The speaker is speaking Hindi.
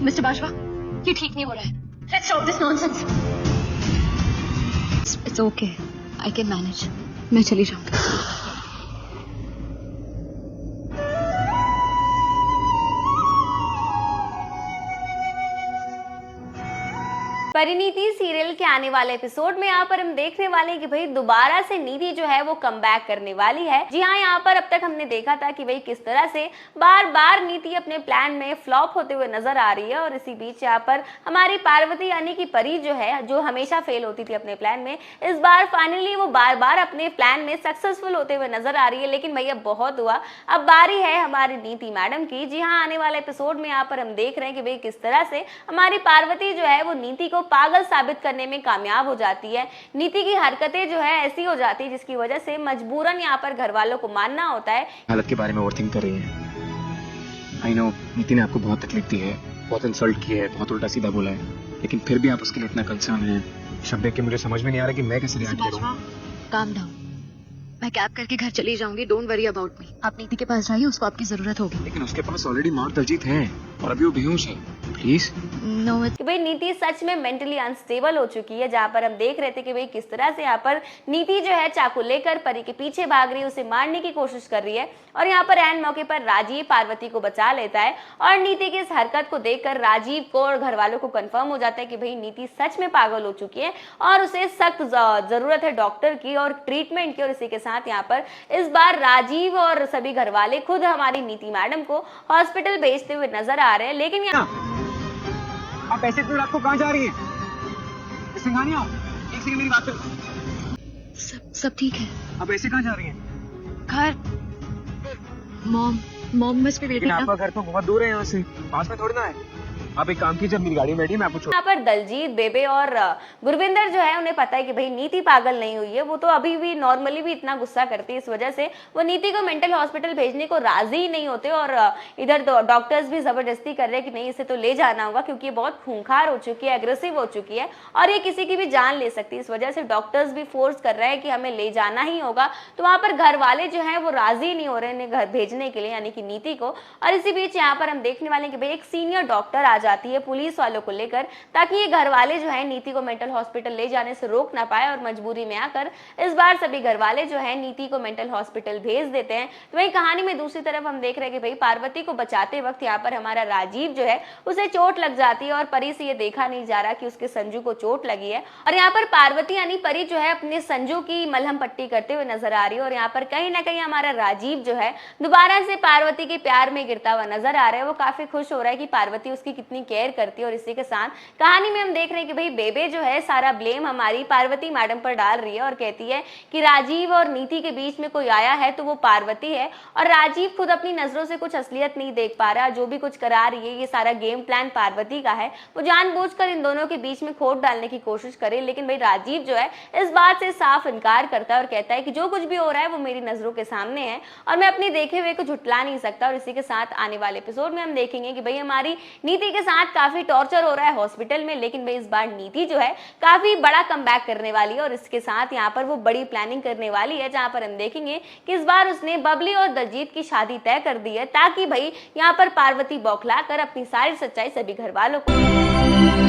मिस्टर बाजवा, ये ठीक नहीं हो रहा है। Let's stop this nonsense. It's okay. I can manage. मैं चली जाऊंगी। परिणीति सीरियल के आने वाले एपिसोड में यहाँ पर हम देखने वाले हैं कि भाई दोबारा से नीति जो है वो कमबैक करने वाली है। जी हाँ, यहाँ पर अब तक हमने देखा था कि भाई किस तरह से बार बार नीति अपने प्लान में फ्लॉप होते हुए नजर आ रही है और इसी बीच यहाँ पर हमारी पार्वती यानी कि परी जो है, जो हमेशा फेल होती थी अपने प्लान में, इस बार फाइनली वो बार बार अपने प्लान में सक्सेसफुल होते हुए नजर आ रही है। लेकिन भैया बहुत हुआ, अब बारी है हमारी नीति मैडम की। जी हाँ, आने वाले एपिसोड में यहाँ पर हम देख रहे हैं कि भाई किस तरह से हमारी पार्वती जो है वो नीति को पागल साबित करने में कामयाब हो जाती है। नीति की हरकतें जो है ऐसी हो जाती है जिसकी वजह से मजबूरन यहाँ पर घर वालों को मानना होता है। हालत के बारे में ओवरथिंक कर रही है। आई नो नीति ने आपको बहुत तकलीफ दी है, बहुत इंसल्ट की है, बहुत उल्टा सीधा बोला है, लेकिन फिर भी आप उसके लिए इतना कंसर्न है। शब्द देख के मुझे समझ में नहीं आ रहा कि मैं कैसे रिएक्ट करूं। काम डाउन, मैं कैब करके घर चली जाऊंगी। Don't worry about me. आप नीति के पास जाइए, उसको आपकी जरूरत होगी। लेकिन उसके पास ऑलरेडी मौत दलजीत है और अभी वो बेहोश है। प्लीज नो, कि भाई नीति सच में मेंटली अनस्टेबल हो चुकी है। जहां पर हम देख रहे थे कि भाई किस तरह से यहाँ पर नीति जो है चाकू लेकर परी के पीछे भाग रही है, उसे मारने की कोशिश कर रही है और यहाँ पर एन मौके पर राजीव पार्वती को बचा लेता है और नीति की इस हरकत को देखकर राजीव को और घर वालों को कंफर्म हो जाता है कि भाई नीति सच में पागल हो चुकी है और उसे सख्त जरूरत है डॉक्टर की और ट्रीटमेंट की। और इसी के साथ यहाँ पर इस बार राजीव और सभी घर वाले खुद हमारी नीति मैडम को हॉस्पिटल भेजते हुए नजर आ रहे हैं। लेकिन यहाँ आप ऐसे इतनी रात को कहाँ जा रही हैं? सिंघानिया, एक सेकंड मेरी बात सुन। सब ठीक है। आप ऐसे कहाँ जा रही हैं? घर, मॉम बस पे वेटिंग। आपका घर तो बहुत दूर है यहाँ से, पास में थोड़ी ना है। आप एक काम कीजिए, मेरी गाड़ी में बैठिए, मैं आपको यहाँ पर दलजीत, बेबे और गुरविंदर जो है उन्हें पता है कि भाई नीति पागल नहीं हुई है। वो तो अभी भी नॉर्मली भी इतना गुस्सा करती है, इस वजह से वो नीति को मेंटल हॉस्पिटल भेजने को राजी ही नहीं होते और इधर डॉक्टर्स भी जबरदस्ती कर रहे हैं कि नहीं, इसे तो ले जाना होगा क्योंकि ये बहुत खूंखार हो चुकी है, एग्रेसिव हो चुकी है और ये किसी की भी जान ले सकती है। इस वजह से डॉक्टर्स भी फोर्स कर रहे हैं कि हमें ले जाना ही होगा। तो वहां पर घर वाले जो है वो राजी नहीं हो रहे हैं घर भेजने के लिए, यानी कि नीति को। और इसी बीच यहाँ पर हम देखने वाले कि भाई एक सीनियर डॉक्टर आ जाती है पुलिस वालों को लेकर, ताकि ये घर वाले जो है नीति को मेंटल हॉस्पिटल ले जाने से रोक ना पाए और मजबूरी में आकर इस बार सभी घर वाले जो है नीति को मेंटल हॉस्पिटल भेज देते हैं। तो वही कहानी में दूसरी तरफ हम देख रहे हैं कि भाई पार्वती को बचाते वक्त यहाँ पर हमारा राजीव जो है उसे चोट लग जाती है और परी से ये देखा नहीं जा रहा कि उसके संजू को चोट लगी है। और यहाँ पर पार्वती यानी परी जो है अपने संजू की मलहम पट्टी करते हुए नजर आ रही है और यहाँ पर कहीं ना कहीं हमारा राजीव जो है दोबारा से पार्वती के प्यार में गिरता हुआ नजर आ रहा है। वो काफी खुश हो रहा है कि पार्वती उसकी कितनी केयर करती है। और इसी के साथ कहानी में हम देख रहे हैं कि भाई बेबे जो है सारा ब्लेम हमारी पार्वती मैडम पर डाल रही है और कहती है कि राजीव और नीति के बीच में कोई आया है तो वो पार्वती है और राजीव खुद अपनी नजरों से कुछ असलियत नहीं देख पा रहा। जो भी कुछ करा रही है ये सारा गेम प्लान पार्वती का है, वो जानबूझकर इन दोनों के बीच में खोट डालने की कोशिश करे। लेकिन भाई राजीव जो है इस बात से साफ इनकार करता है और कहता है कि जो कुछ भी हो रहा है वो मेरी नजरों के सामने है और मैं अपने देखे हुए को झुटला नहीं सकता। और इसी के साथ आने वाले एपिसोड में हम देखेंगे कि भाई हमारी नीति के साथ काफी टॉर्चर हो रहा है हॉस्पिटल में, लेकिन भाई इस बार नीति जो है काफी बड़ा कमबैक करने वाली है और इसके साथ यहाँ पर वो बड़ी प्लानिंग करने वाली है, जहां पर हम देखेंगे कि इस बार उसने बबली और दलजीत की शादी तय कर दी है ताकि भाई यहाँ पर पार्वती बौखला कर अपनी सारी सच्चाई सभी घर वालों को